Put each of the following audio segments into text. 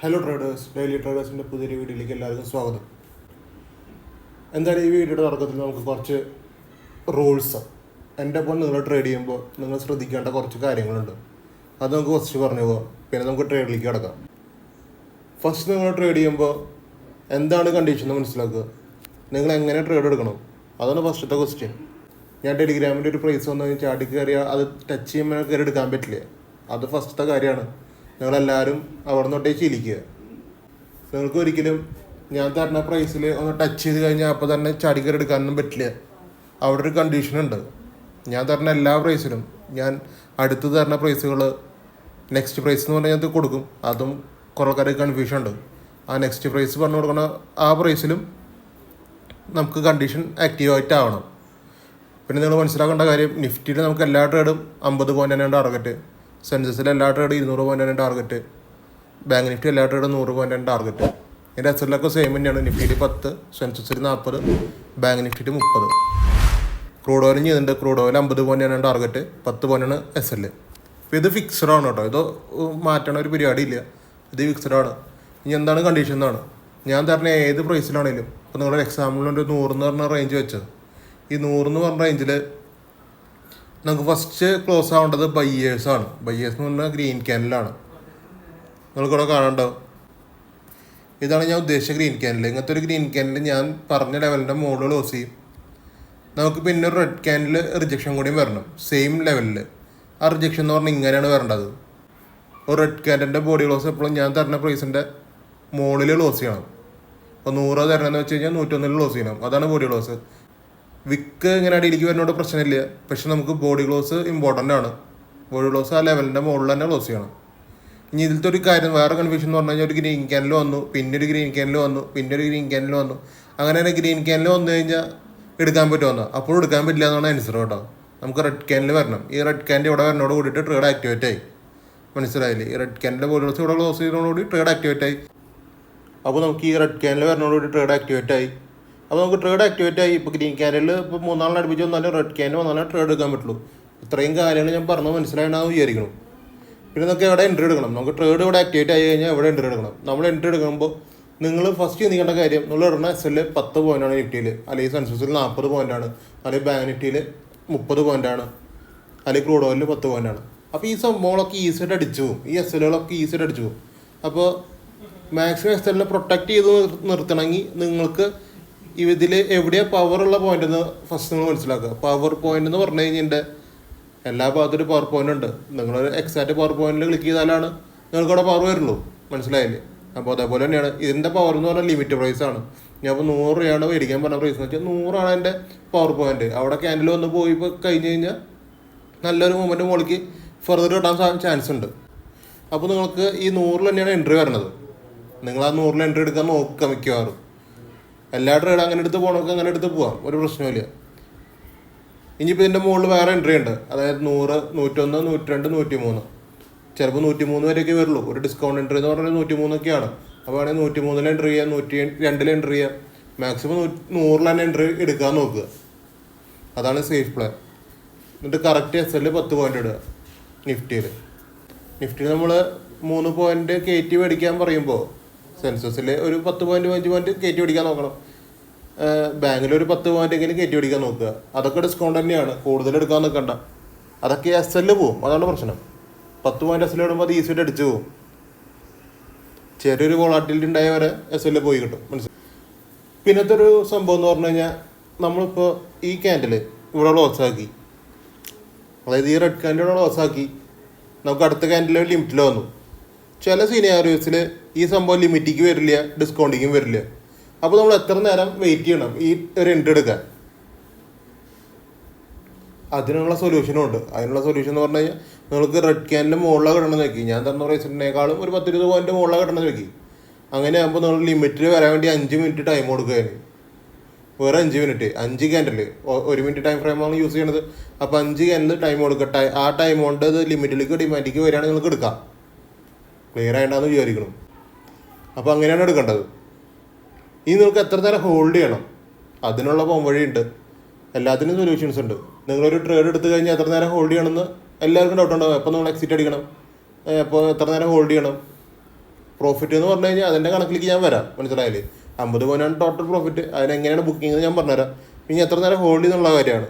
Hello traders, daily ട്രേഡേഴ്സിൻ്റെ പുതിയൊരു വീഡിയോയിലേക്ക് എല്ലാവർക്കും സ്വാഗതം. എന്തായാലും ഈ വീഡിയോയുടെ തുടക്കത്തിൽ നമുക്ക് കുറച്ച് റൂൾസ്, എൻ്റെ ഒപ്പം നിങ്ങൾ ട്രേഡ് ചെയ്യുമ്പോൾ നിങ്ങൾ ശ്രദ്ധിക്കേണ്ട കുറച്ച് കാര്യങ്ങളുണ്ട്. അത് നമുക്ക് ഫസ്റ്റ് പറഞ്ഞു പോകാം, പിന്നെ നമുക്ക് ട്രേഡിലേക്ക് കിടക്കാം. ഫസ്റ്റ് നിങ്ങൾ ട്രേഡ് ചെയ്യുമ്പോൾ എന്താണ് കണ്ടീഷൻ എന്ന് മനസ്സിലാക്കുക. നിങ്ങൾ എങ്ങനെ ട്രേഡ് എടുക്കണം, അതാണ് ഫസ്റ്റത്തെ ക്വസ്റ്റ്യൻ. ഞാൻ ടെലിഗ്രാമിൻ്റെ ഒരു പ്രൈസ് വന്നു കഴിഞ്ഞാൽ ചാടി കയറിയാൽ അത് ടച്ച് ചെയ്യുമ്പോൾ കയറി എടുക്കാൻ പറ്റില്ല. അത് ഫസ്റ്റത്തെ കാര്യമാണ്. നിങ്ങളെല്ലാവരും അവിടെ നിന്ന് തൊട്ടേ ശീലിക്കുക. നിങ്ങൾക്ക് ഒരിക്കലും ഞാൻ തരുന്ന പ്രൈസിൽ ഒന്ന് ടച്ച് ചെയ്ത് കഴിഞ്ഞാൽ അപ്പോൾ തന്നെ ചാടിക്കറി എടുക്കാനൊന്നും പറ്റില്ല. അവിടെ ഒരു കണ്ടീഷനുണ്ട്. ഞാൻ തരുന്ന എല്ലാ പ്രൈസിലും ഞാൻ അടുത്ത് തരുന്ന പ്രൈസുകൾ നെക്സ്റ്റ് പ്രൈസ് എന്ന് പറഞ്ഞാൽ അത് കൊടുക്കും. അതും കുറേ കാര്യം കൺഫ്യൂഷൻ ഉണ്ട്. ആ നെക്സ്റ്റ് പ്രൈസ് പറഞ്ഞു കൊടുക്കുന്ന ആ പ്രൈസിലും നമുക്ക് കണ്ടീഷൻ ആക്റ്റീവായിട്ടാവണം. പിന്നെ നിങ്ങൾ മനസ്സിലാക്കേണ്ട കാര്യം, നിഫ്റ്റിയിൽ നമുക്ക് എല്ലാ ട്രേഡും 50 പോയിൻ്റ് തന്നെയാണ് ടാർഗറ്റ്. സെൻസസിൽ എല്ലാ ട്രേഡും 200 പോയിൻ്റ് തന്നെ ടാർഗറ്റ്. ബാങ്ക് നിഫ്റ്റി എല്ലാ ട്രേഡും 100 പോയിൻ്റ് തന്നെ ടാർഗറ്റ്. എൻ്റെ എസ്എല്ലൊക്കെ സെയിം തന്നെയാണ്. നിഫ്റ്റിയിൽ 10, സെൻസസിൽ 40, ബാങ്ക് നിഫ്റ്റിയിൽ 30. ക്രൂഡ് ഓയിലും ചെയ്യുന്നുണ്ട്. ക്രൂഡ് ഓയിൽ 50 പോയിൻ്റ് തന്നെ ടാർഗറ്റ്, 10 പോയിൻ്റാണ് എസ്എൽ. അപ്പോൾ ഇത് ഫിക്സഡ് ആണ് കേട്ടോ. ഇത് മാറ്റണ ഒരു പരിപാടിയില്ല. ഇത് ഫിക്സഡ് ആണ്. ഇനി എന്താണ് കണ്ടീഷൻ എന്നാണ്. ഞാൻ തരുന്ന ഏത് പ്രൈസിലാണെങ്കിലും, ഇപ്പോൾ നിങ്ങളുടെ എക്സാമ്പിളിനൊരു 100 എന്ന് പറഞ്ഞ റേഞ്ച് വെച്ചത്, ഈ 100 എന്ന് പറഞ്ഞ റേഞ്ചിൽ നമുക്ക് ഫസ്റ്റ് ക്ലോസ് ആവേണ്ടത് ബയ്യേഴ്സാണ്. ബയ്യേഴ്സ് എന്ന് പറഞ്ഞാൽ ഗ്രീൻ ക്യാൻഡിലാണ്. നിങ്ങൾക്കിവിടെ കാണണ്ടാവും. ഇതാണ് ഞാൻ ഉദ്ദേശിച്ച ഗ്രീൻ ക്യാൻഡിൽ. ഇങ്ങനത്തെ ഒരു ഗ്രീൻ ക്യാൻഡിൽ ഞാൻ പറഞ്ഞ ലെവലിൻ്റെ മുകളിൽ ക്ലോസ് ചെയ്യും. നമുക്ക് പിന്നെ ഒരു റെഡ് ക്യാൻഡിൽ റിജക്ഷൻ കൂടിയും വരണം സെയിം ലെവലിൽ. ആ റിജക്ഷൻ എന്ന് പറഞ്ഞാൽ ഇങ്ങനെയാണ് വരേണ്ടത്. ഒരു റെഡ് ക്യാൻഡിൻ്റെ ബോഡി ക്ലോസ് എപ്പോഴും ഞാൻ തരുന്ന പ്രൈസിൻ്റെ മുകളിൽ ക്ലോസ് ചെയ്യണം. അപ്പോൾ 100 തരണമെന്ന് വെച്ച് കഴിഞ്ഞാൽ 101 ക്ലോസ് ചെയ്യണം. അതാണ് ബോഡി ക്ലോസ്. വിക്ക് ഇങ്ങനെ അടിയിലേക്ക് വരുന്നോട് പ്രശ്നമില്ല. പക്ഷെ നമുക്ക് ബോഡി ക്ലോസ് ഇമ്പോർട്ടൻ്റ് ആണ്. ബോഡി ക്ലോസ് ആ ലെവലിൻ്റെ മുകളിൽ തന്നെ ക്ലോസ് ചെയ്യണം. ഇനി ഇതിലത്തെ ഒരു കാര്യം, വേറെ കൺഫ്യൂഷൻ എന്ന് പറഞ്ഞു കഴിഞ്ഞാൽ, ഒരു ഗ്രീൻ ക്യാനിൽ വന്നു, പിന്നെ ഒരു ഗ്രീൻ ക്യാനിൽ വന്നു, പിന്നെ ഒരു ഗ്രീൻ ക്യാനിൽ വന്നു. അങ്ങനെ തന്നെ ഗ്രീൻ ക്യാനിൽ വന്നു കഴിഞ്ഞാൽ എടുക്കാൻ പറ്റുമെന്ന്, അപ്പോഴും എടുക്കാൻ പറ്റില്ല എന്നാണ് ആൻസർ കേട്ടോ. നമുക്ക് റെഡ് ക്യാനിൽ വരണം. ഈ റെഡ് ക്യാൻ്റെ ഇവിടെ വരുന്നതോട് കൂടിയിട്ട് ട്രേഡ് ആക്ടിവേറ്റ് ആയി. മനസ്സിലായില്ലേ? ഈ റെഡ് ക്യാനിൻ്റെ ബോഡി ക്ലോസ് ഇവിടെ ക്ലോസ് ചെയ്തതോടുകൂടി ട്രേഡ് ആക്ടിവേറ്റ് ആയി. അപ്പോൾ നമുക്ക് ഈ റെഡ് ക്യാനിൽ വരുന്നതോടുകൂടി ട്രേഡ് ആക്ടിവേറ്റ് ആയി. അപ്പോൾ നമുക്ക് ട്രേഡ് ആക്ടിവേറ്റ് ആയി. ഇപ്പോൾ ഗ്രീൻ ക്യാനിൽ ഇപ്പോൾ 3 നാളിന് അടുപ്പിച്ച് വന്നാലും റെഡ് ക്യാനിൽ വന്നാലും ട്രേഡ് എടുക്കാൻ പറ്റുള്ളൂ. ഇത്രയും കാര്യങ്ങൾ ഞാൻ പറഞ്ഞത് മനസ്സിലായെന്നാണ് വിചാരിക്കണം. പിന്നെ നമുക്ക് എവിടെ എൻട്രി എടുക്കണം. നമുക്ക് ട്രേഡ് ഇവിടെ ആക്ടിവേറ്റ് ആയി കഴിഞ്ഞാൽ എവിടെ എൻട്രി എടുക്കണം. നമ്മൾ എൻട്രി എടുക്കുമ്പോൾ നിങ്ങൾ ഫസ്റ്റ് ചിന്തിക്കേണ്ട കാര്യം, നിങ്ങൾ ഇടുന്ന എസ്എൽ 10 പോയിൻ്റാണ് നിഫ്റ്റിയിൽ, അല്ലെങ്കിൽ സെൻസസിൽ 40 പോയിൻ്റാണ്, അല്ലെങ്കിൽ ബാങ്ക് നിഫ്റ്റിയിൽ 30 പോയിൻ്റാണ്, അല്ലെങ്കിൽ ക്രൂഡ് ഓയിലിൽ 10 പോയിൻ്റാണ്. അപ്പോൾ ഈ സംഭവങ്ങളൊക്കെ ഈസിയായിട്ട് അടിച്ചു പോകും. ഈ എസ്എല്ലുകളൊക്കെ ഈസിയായിട്ട് അടിച്ചു പോകും. അപ്പോൾ മാക്സിമം എസ്എല്ലിനെ പ്രൊട്ടക്റ്റ് ചെയ്ത് നിർത്തണമെങ്കിൽ നിങ്ങൾക്ക് ഇതിൽ എവിടെയാണ് പവറുള്ള പോയിന്റ് എന്ന് ഫസ്റ്റ് നിങ്ങൾ മനസ്സിലാക്കുക. പവർ പോയിന്റ് എന്ന് പറഞ്ഞു കഴിഞ്ഞാൽ എല്ലാ ഭാഗത്തൊരു പവർ പോയിന്റ് ഉണ്ട്. നിങ്ങളൊരു എക്സാക്റ്റ് പവർ പോയിന്റിൽ ക്ലിക്ക് ചെയ്താലാണ് നിങ്ങൾക്ക് അവിടെ പവർ വരുള്ളൂ. മനസ്സിലായില്ലേ? അപ്പോൾ അതേപോലെ തന്നെയാണ് ഇതിൻ്റെ പവർ എന്ന് പറഞ്ഞാൽ ലിമിറ്റ് പ്രൈസാണ്. ഞാൻ ഇപ്പോൾ 100 രൂപയാണ് മേടിക്കാൻ പറഞ്ഞ പ്രൈസ് എന്ന് വെച്ചാൽ 100 എൻ്റെ പവർ പോയിന്റ്. അവിടെ ക്യാൻഡിൽ വന്ന് പോയി ഇപ്പോൾ കഴിഞ്ഞ് കഴിഞ്ഞാൽ നല്ലൊരു മൂവ്മെൻറ്റ് മുകളിലേക്ക് ഫെർദർ കിട്ടാൻ ചാൻസ് ഉണ്ട്. അപ്പോൾ നിങ്ങൾക്ക് ഈ 100 തന്നെയാണ് എൻട്രി വരുന്നത്. നിങ്ങൾ ആ 100 എൻട്രി എടുക്കാൻ നോക്കുക. മിക്കവാറും എല്ലാ ട്രേഡ് അങ്ങനെ എടുത്ത് പോകണമെങ്കിൽ അങ്ങനെ എടുത്ത് പോവാം, ഒരു പ്രശ്നമില്ല. ഇനിയിപ്പോൾ ഇതിൻ്റെ മുകളിൽ വേറെ എൻട്രി ഉണ്ട്. അതായത് 100, 101, 102, 103. ചിലപ്പോൾ 103 വരെയൊക്കെ വരുള്ളൂ. ഒരു ഡിസ്കൗണ്ട് എൻട്രി എന്ന് പറഞ്ഞാൽ 103ഒക്കെയാണ്. അപ്പോൾ വേണമെങ്കിൽ 103 എൻട്രി ചെയ്യാം, 102 എൻട്രി ചെയ്യാം. മാക്സിമം 100 തന്നെ എൻട്രി എടുക്കാൻ നോക്കുക. അതാണ് സേഫ് പ്ലാൻ. എന്നിട്ട് കറക്റ്റ് എസ്എല്ലിൽ 10 പോയിൻ്റ് ഇടുക. നിഫ്റ്റിയിൽ നമ്മൾ 3 പോയിൻ്റ് കയറ്റി മേടിക്കാൻ പറയുമ്പോൾ സെൻസസിൽ ഒരു 10 പോയിൻ്റ് 5 പോയിൻ്റ് കയറ്റി പിടിക്കാൻ നോക്കണം. ബാങ്കിൽ ഒരു 10 പോയിൻ്റ് എങ്കിലും കയറ്റി പിടിക്കാൻ നോക്കുക. അതൊക്കെ ഡിസ്കൗണ്ട് തന്നെയാണ്. കൂടുതൽ എടുക്കാൻ നിൽക്കണ്ട. അതൊക്കെ എസ്എല്ലിൽ പോവും. അതാണ് പ്രശ്നം. 10 പോയിൻ്റ് എസ്എല്ലിൽ ഇടുമ്പോൾ അത് ഈസിയായിട്ട് അടിച്ചു പോകും. ചെറിയൊരു വോളാറ്റിലിറ്റി ഉണ്ടായ വരെ എസ്എല്ലിൽ പോയി കിട്ടും. മനസ്സിലായി? പിന്നത്തെ ഒരു സംഭവം എന്ന് പറഞ്ഞു കഴിഞ്ഞാൽ, നമ്മളിപ്പോൾ ഈ ക്യാൻഡിൽ ഇവിടെ ലോസാക്കി, അതായത് ഈ റെഡ് ക്യാൻഡിൽ ഇവിടെ ലോസാക്കി, നമുക്ക് അടുത്ത ക്യാൻഡിൽ ലിമിറ്റിൽ വന്നു. ചില സീനിയാറിയോസിൽ ഈ സംഭവം ലിമിറ്റിക്ക് വരില്ല, ഡിസ്കൗണ്ടിങ്ങും വരില്ല. അപ്പോൾ നമ്മൾ എത്ര നേരം വെയിറ്റ് ചെയ്യണം ഈ ഒരു എൻട്രി എടുക്കാൻ? അതിനുള്ള സൊല്യൂഷനും ഉണ്ട്. അതിനുള്ള സൊല്യൂഷൻ എന്ന് പറഞ്ഞു കഴിഞ്ഞാൽ, നിങ്ങൾക്ക് റെഡ് ക്യാനിൻ്റെ മുകളിലാണ് കിട്ടണമെന്ന് വെക്കി. ഞാൻ തന്ന റേസിനേക്കാളും ഒരു 10-20 പോയിൻ്റ് മുകളിലാണ് കിട്ടണമെന്ന് വെക്കി. അങ്ങനെ ആകുമ്പോൾ നിങ്ങൾ ലിമിറ്റിൽ വരാൻ വേണ്ടി 5 മിനിറ്റ് ടൈം കൊടുക്കുകയാണ്. വേറെ 5 മിനിറ്റ്, 5 ക്യാൻഡിൽ 1 മിനിറ്റ് ടൈം ഫ്രെയിമാണ് യൂസ് ചെയ്യണത്. അപ്പോൾ 5 ക്യാൻഡിൽ ടൈം കൊടുക്കട്ടെ. ആ ടൈം കൊണ്ട് ഇത് ലിമിറ്റിലേക്ക് ഡിമാൻഡിലേക്ക് വരികയാണെങ്കിൽ നിങ്ങൾക്ക് എടുക്കാം. ക്ലിയർ ആയിട്ടാന്ന് വിചാരിക്കണം. അപ്പോൾ അങ്ങനെയാണ് എടുക്കേണ്ടത്. ഇനി നിങ്ങൾക്ക് എത്ര നേരം ഹോൾഡ് ചെയ്യണം, അതിനുള്ള വഴിയുണ്ട്. എല്ലാത്തിനും സൊല്യൂഷൻസ് ഉണ്ട്. നിങ്ങളൊരു ട്രേഡ് എടുത്തു കഴിഞ്ഞാൽ എത്ര നേരം ഹോൾഡ് ചെയ്യണമെന്ന് എല്ലാവർക്കും ഡൗട്ട് ഉണ്ടാവും. എപ്പോൾ നമ്മൾ എക്സിറ്റ് അടിക്കണം, എപ്പോൾ എത്ര നേരം ഹോൾഡ് ചെയ്യണം. പ്രോഫിറ്റ് എന്ന് പറഞ്ഞു കഴിഞ്ഞാൽ അതിൻ്റെ കണക്കിലേക്ക് ഞാൻ വരാം, മനസ്സിലായില്ലേ? 50 പോയിൻ്റാണ് ടോട്ടൽ പ്രോഫിറ്റ്. അതിനെങ്ങനെയാണ് ബുക്കിംഗ് എന്ന് ഞാൻ പറഞ്ഞുതരാം. ഇനി എത്ര നേരം ഹോൾഡ് ചെയ്യുന്നുള്ള കാര്യമാണ്.